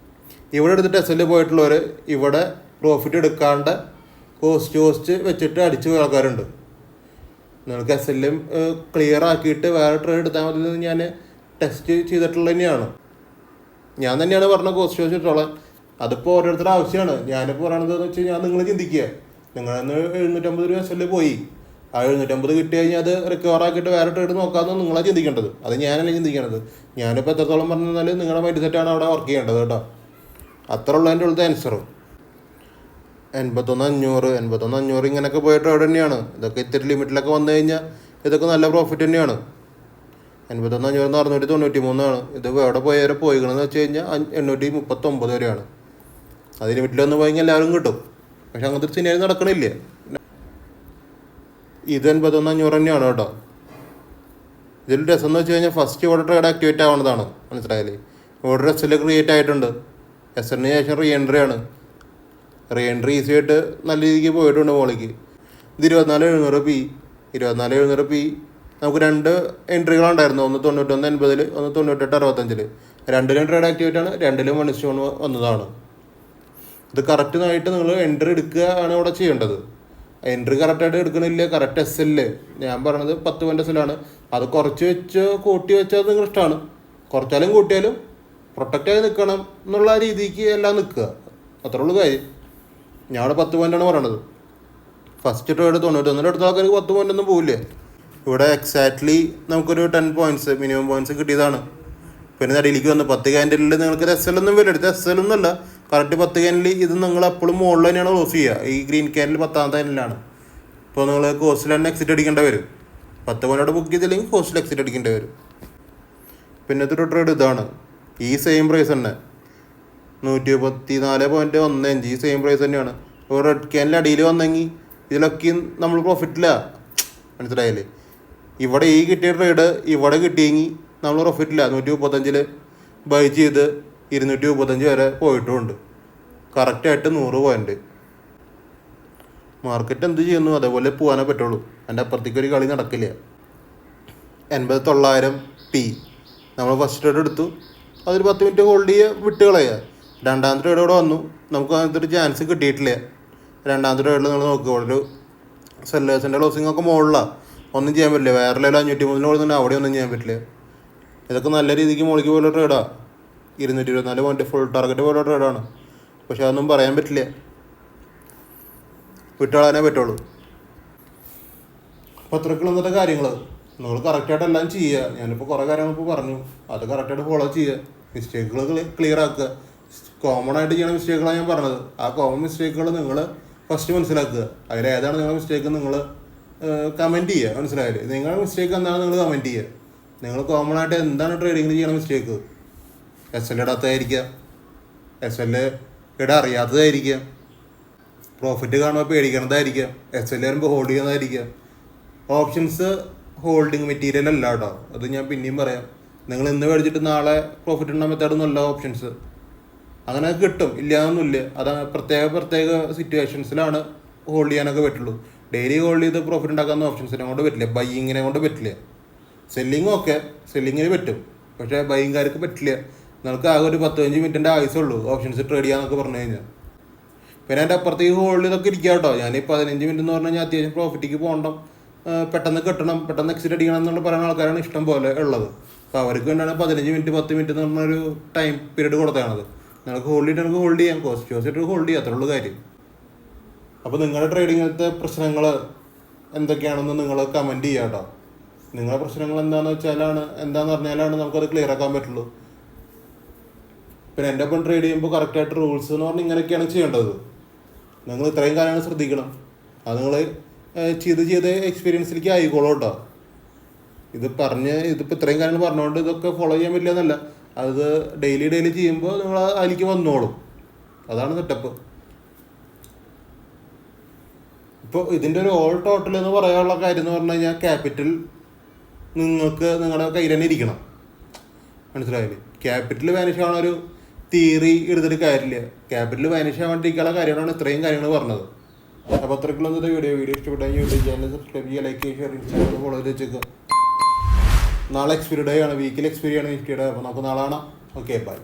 ഇവിടെ എടുത്തിട്ട് SL പോയിട്ടുള്ളവർ ഇവിടെ പ്രോഫിറ്റ് എടുക്കാണ്ട് കോസ്റ്റ് വെച്ചിട്ട് അടിച്ചു പോയ ആൾക്കാരുണ്ട്. നിങ്ങൾക്ക് SLും ക്ലിയർ ആക്കിയിട്ട് വേറെ ട്രേഡ് എടുത്താൽ മതി എന്ന് ഞാൻ ടെസ്റ്റ് ചെയ്തിട്ടുള്ളത് തന്നെയാണ്. ഞാൻ തന്നെയാണ് പറഞ്ഞ കോസ്റ്റ് വെച്ചിട്ടുള്ളത്. അതിപ്പോൾ ഓരോരുത്തരുടെ ആവശ്യമാണ്. ഞാനിപ്പോൾ പറയണത് എന്ന് വെച്ച് കഴിഞ്ഞാൽ നിങ്ങൾ ചിന്തിക്കുക, നിങ്ങളന്ന് 750 രൂപ SL പോയി, ആ 750 കിട്ടി കഴിഞ്ഞാൽ അത് റിക്കവർ ആക്കിയിട്ട് വേറെ ട്രേഡ് നോക്കാമെന്ന് നിങ്ങളാണ് ചിന്തിക്കേണ്ടത്, അത് ഞാനല്ല ചിന്തിക്കേണ്ടത്. ഞാനിപ്പോൾ എത്രത്തോളം പറഞ്ഞാൽ നിങ്ങളുടെ മൈൻഡ് സെറ്റാണ് അവിടെ വർക്ക് ചെയ്യേണ്ടത് കേട്ടോ. അത്ര ഉള്ളതിൻ്റെ ഉള്ളത് ആൻസറും. 81,500 ഇങ്ങനെയൊക്കെ പോയ ട്രേഡ് തന്നെയാണ്. ഇതൊക്കെ ഇത്തിരി ലിമിറ്റിലൊക്കെ വന്നു കഴിഞ്ഞാൽ ഇതൊക്കെ നല്ല പ്രോഫിറ്റ് തന്നെയാണ്. 81,500 693 ഇത് എവിടെ പോയവരെ പോയിക്കണമെന്ന് വെച്ച് കഴിഞ്ഞാൽ 839 വരെയാണ്. അത് ലിമിറ്റിൽ വന്ന് പോയെങ്കിൽ എല്ലാവരും കിട്ടും. പക്ഷെ അങ്ങനത്തെ സിനിമ നടക്കണില്ല. ഇത് 81,500 തന്നെയാണ് കേട്ടോ. ഇതിൽ രസം എന്ന് വെച്ച് കഴിഞ്ഞാൽ ഫസ്റ്റ് ഇവിടെ ട്രേഡ് ആക്ടിവേറ്റ് ആവുന്നതാണ്, മനസ്സിലായാലേ? ഇവിടെ SL ക്രിയേറ്റ് ആയിട്ടുണ്ട്. SLന് ശേഷം റീ എൻട്രി ആണ്. റീ എൻട്രി ഈസി ആയിട്ട് നല്ല രീതിക്ക് പോയിട്ടുണ്ട് മുകളിലേക്ക്. ഇത് 24,700 P നമുക്ക് 2 എൻട്രികളുണ്ടായിരുന്നു, ഒന്ന് 91.80, ഒന്ന് 98.65. രണ്ടിലും ട്രേഡ് ആക്ടിവേറ്റ് ആണ്, രണ്ടിലും 1:1 വന്നതാണ്. ഇത് കറക്റ്റായിട്ട് നിങ്ങൾ എൻട്രി എടുക്കുക ആണ് ഇവിടെ ചെയ്യേണ്ടത്. എൻട്രി കറക്റ്റായിട്ട് എടുക്കണില്ല, കറക്റ്റ് SL ഞാൻ പറഞ്ഞത് 10 പോയിന്റ് SL. അത് കുറച്ച് വെച്ച് കൂട്ടി വെച്ചാൽ നിങ്ങൾ ഇഷ്ടമാണ്. കുറച്ചാലും കൂട്ടിയാലും പ്രൊട്ടക്റ്റായി നിൽക്കണം എന്നുള്ള രീതിക്ക് എല്ലാം നിൽക്കുക, അത്രേ ഉള്ളൂ കാര്യം. ഞാൻ അവിടെ 10 പോയിൻ്റാണ് പറയണത്. ഫസ്റ്റ് ട്രേഡ് 91 എടുത്ത ആൾക്കാർക്ക് 10 പോയിൻ്റ് ഒന്നും പോവില്ലേ. ഇവിടെ എക്സാക്ട്ലി നമുക്കൊരു 10 പോയിൻറ്റ്സ് മിനിമം പോയിൻറ്റ്സ് കിട്ടിയതാണ്. പിന്നെ അടിയിലേക്ക് വന്ന് 10 ക്യാൻഡിലിൽ നിങ്ങൾക്ക് SL ഒന്നും വരും, എടുത്ത് SL ഒന്നുമല്ല, കറക്റ്റ് 10 ക്യാൻഡിൽ ഇത് നിങ്ങൾ എപ്പോഴും മുകളിൽ തന്നെയാണ് ക്ലോസ് ചെയ്യുക. ഈ ഗ്രീൻ ക്യാൻഡിൽ 10ാമത്തെ ക്യാൻഡിലാണ്. ഇപ്പോൾ നിങ്ങൾ കോസ്റ്റിൽ തന്നെ എക്സിറ്റ് അടിക്കേണ്ടി വരും. 10 പോയിൻ്റോടെ ബുക്ക് ചെയ്തില്ലെങ്കിൽ കോസ്റ്റിൽ എക്സിറ്റ് അടിക്കേണ്ടി വരും. പിന്നത്തെ ഒരു ട്രേഡ് ഇതാണ്, ഈ സെയിം പ്രൈസ് തന്നെ 134.15, ഈ സെയിം പ്രൈസ് തന്നെയാണ്. ഇപ്പോൾ റെഡ് ക്യാനിൽ അടിയിൽ വന്നെങ്കിൽ ഇതിലൊക്കെ നമ്മൾ പ്രോഫിറ്റില്ല, മനസ്സിലായില്ലേ? ഇവിടെ ഈ കിട്ടിയ ട്രേഡ് ഇവിടെ കിട്ടിയെങ്കിൽ നമ്മൾ പ്രോഫിറ്റില്ല. 135 ബൈ ചെയ്ത് 235 വരെ പോയിട്ടുമുണ്ട്. കറക്റ്റായിട്ട് 100 പോയിൻ്റ്. മാർക്കറ്റ് എന്ത് ചെയ്യുന്നു അതേപോലെ പോകാനേ പറ്റുള്ളൂ. എൻ്റെ അപ്പുറത്തേക്ക് ഒരു കളി നടക്കില്ല. 89,000 P നമ്മൾ ഫസ്റ്റ് ട്രേഡ് എടുത്തു, അതൊരു 10 മിനിറ്റ് ഹോൾഡ് ചെയ്യുക, വിട്ട് കളയുക. രണ്ടാമത്തെ ട്രേഡ് ഇവിടെ വന്നു, നമുക്ക് അങ്ങനത്തെ ഒരു ചാൻസ് കിട്ടിയിട്ടില്ല. രണ്ടാമത്തെ ട്രേഡിൽ നിങ്ങൾ നോക്കുക, ഇവിടെ ഒരു സെല്ലേഴ്സിൻ്റെ ക്ലോസിംഗ് ഒക്കെ മുകളിലാണ്, ഒന്നും ചെയ്യാൻ പറ്റില്ല. വേറെ ലെവൽ 503 കൊടുത്തിട്ട് അവിടെ ഒന്നും ചെയ്യാൻ പറ്റില്ല. ഇതൊക്കെ നല്ല രീതിക്ക് മുകളിലേക്ക് പോലുള്ള ട്രേഡാണ്. 224 പോയിന്റ് ഫുൾ ടാർഗറ്റ് പോലുള്ള ട്രേഡാണ്. പക്ഷെ അതൊന്നും പറയാൻ പറ്റില്ല, വിട്ടുകളാനേ പറ്റുള്ളൂ. അപ്പോൾ അത്രയ്ക്കുള്ള ഇന്നത്തെ കാര്യങ്ങൾ നിങ്ങൾ കറക്റ്റായിട്ട് എല്ലാം ചെയ്യുക. ഞാനിപ്പോൾ കുറേ കാര്യങ്ങൾ ഇപ്പോൾ പറഞ്ഞു, അത് കറക്റ്റായിട്ട് ഫോളോ ചെയ്യുക. മിസ്റ്റേക്കുകൾ ക്ലിയർ ആക്കുക. കോമൺ ആയിട്ട് ചെയ്യുന്ന മിസ്റ്റേക്കുകളാണ് ഞാൻ പറഞ്ഞത്. ആ കോമൺ മിസ്റ്റേക്കുകൾ നിങ്ങൾ ഫസ്റ്റ് മനസ്സിലാക്കുക. അതിലേതാണ് നിങ്ങളുടെ മിസ്റ്റേക്ക് നിങ്ങൾ കമൻറ്റ് ചെയ്യുക. മനസ്സിലായില്ലേ? നിങ്ങളുടെ മിസ്റ്റേക്ക് എന്താണ് നിങ്ങൾ കമൻറ്റ് ചെയ്യുക. നിങ്ങൾ കോമൺ ആയിട്ട് എന്താണ് ട്രേഡിങ്ങിൽ ചെയ്യണ മിസ്റ്റേക്ക്? SL ഇടാത്തതായിരിക്കാം, SL ഇട അറിയാത്തതായിരിക്കാം, പ്രോഫിറ്റ് കാണുമ്പോൾ പേടിക്കണതായിരിക്കാം, SL വരുമ്പോൾ ഹോൾഡ് ചെയ്യുന്നതായിരിക്കാം. ഓപ്ഷൻസ് ഹോൾഡിങ് മെറ്റീരിയൽ അല്ല കേട്ടോ, അത് ഞാൻ പിന്നെയും പറയാം. നിങ്ങൾ ഇന്ന് മേടിച്ചിട്ട് നാളെ പ്രോഫിറ്റ് ഉണ്ടാകുന്ന മെത്തേഡൊന്നുമല്ല ഓപ്ഷൻസ്. അങ്ങനെ കിട്ടും, ഇല്ലയെന്നൊന്നുമില്ല. അത് പ്രത്യേക സിറ്റുവേഷൻസിലാണ് ഹോൾഡ് ചെയ്യാനൊക്കെ പറ്റുള്ളൂ. ഡെയിലി ഹോൾഡ് ചെയ്ത് പ്രോഫിറ്റ് ഉണ്ടാക്കാവുന്ന ഓപ്ഷൻസിനെ കൊണ്ട് പറ്റില്ല, ബൈയിങ്ങിനെ കൊണ്ട് പറ്റില്ല. സെല്ലിങ് ഓക്കെ, സെല്ലിങ്ങിന് പറ്റും, പക്ഷേ ബൈയിങ്കാർക്ക് പറ്റില്ല. നിങ്ങൾക്ക് ആകെ ഒരു 15 മിനിറ്റിൻ്റെ ആയുസുള്ളൂ ഓപ്ഷൻസ് ട്രേഡ് ചെയ്യാന്നൊക്കെ പറഞ്ഞു കഴിഞ്ഞാൽ. പിന്നെ എൻ്റെ അപ്പുറത്തേക്ക് ഹോൾഡ് ചെയ്തൊക്കെ ഇരിക്കുക കേട്ടോ. ഞാൻ ഈ 15 മിനിറ്റ് എന്ന് പറഞ്ഞു കഴിഞ്ഞാൽ അത്യാവശ്യം പ്രോഫിറ്റിക്ക് പോകണം, പെട്ടെന്ന് കിട്ടണം, പെട്ടെന്ന് എക്സിറ്റ് അടിക്കണം എന്നുള്ള പറയുന്ന ആൾക്കാരാണ് ഇഷ്ടം പോലെ ഉള്ളത്. അപ്പോൾ അവർക്ക് വേണ്ടിയാണ് 15 മിനിറ്റ് 10 മിനിറ്റ് എന്ന് പറഞ്ഞൊരു ടൈം പീരീഡ് കൊടുത്തതാണത്. നിങ്ങൾക്ക് ഹോൾഡ് ചെയ്തിട്ട് നമുക്ക് ഹോൾഡ് ചെയ്യാം, കോസ്റ്റ് ചോദിച്ചിട്ട് ഹോൾഡ് ചെയ്യാം, അത്രയുള്ള കാര്യം. അപ്പോൾ നിങ്ങളുടെ ട്രേഡിങ്ങിലത്തെ പ്രശ്നങ്ങൾ എന്തൊക്കെയാണെന്ന് നിങ്ങൾ കമൻറ്റ് ചെയ്യുക കേട്ടോ. നിങ്ങളുടെ പ്രശ്നങ്ങൾ എന്താണെന്ന് പറഞ്ഞാലാണ് നമുക്കത് ക്ലിയർ ആക്കാൻ പറ്റുള്ളൂ. പിന്നെ എൻ്റെ ഒപ്പം ട്രേഡ് ചെയ്യുമ്പോൾ കറക്റ്റായിട്ട് റൂൾസ് എന്ന് പറഞ്ഞാൽ ഇങ്ങനെയൊക്കെയാണ് ചെയ്യേണ്ടത്. നിങ്ങൾ ഇത്രയും കാര്യങ്ങൾ ശ്രദ്ധിക്കണം. അത് നിങ്ങൾ ചെയ്ത് എക്സ്പീരിയൻസിലേക്ക് ആയിക്കോളൂ കേട്ടോ. ഇതിപ്പോൾ ഇത്രയും കാര്യങ്ങൾ പറഞ്ഞുകൊണ്ട് ഇതൊക്കെ ഫോളോ ചെയ്യാൻ പറ്റില്ല എന്നല്ല, അത് ഡെയിലി ചെയ്യുമ്പോൾ നിങ്ങൾ അതിലേക്ക് വന്നോളും. അതാണ് സെറ്റപ്പ്. ഇപ്പോൾ ഇതിൻ്റെ ഒരു ഓൾ ടോട്ടൽ എന്ന് പറയാനുള്ള കാര്യം എന്ന് പറഞ്ഞു കഴിഞ്ഞാൽ ക്യാപിറ്റൽ നിങ്ങൾക്ക് നിങ്ങളുടെ കയ്യിൽ തന്നെ ഇരിക്കണം. മനസ്സിലായില്ലേ? ക്യാപിറ്റൽ വാനിഷ് ആവണ ഒരു തിയറി എടുത്തിട്ട് കാര്യമില്ല. ക്യാപിറ്റൽ വാനിഷ് ആവാണ്ടിരിക്കാനുള്ള കാര്യമാണ് ഇത്രയും കാര്യങ്ങൾ പറഞ്ഞത്. അപ്പോൾ അത്രയ്ക്കുള്ള വീഡിയോ ഇഷ്ടപ്പെട്ടാൽ യൂട്യൂബ് ചാനൽ സബ്സ്ക്രൈബ് ചെയ്യുക, ലൈക്ക് ചെയ്യുക, ഷെയർ ചെയ്യുക, ഫോളോ ചെയ്ത് വെച്ചേക്കുക. നാളെ എക്സ്പീരി ഡേ ആണ്, വീക്കിൽ എക്സ്പീരി ആണ് നിഫ്റ്റിയുടെ. അപ്പോൾ നമുക്ക് നാളെ കാണാം. Okay, by.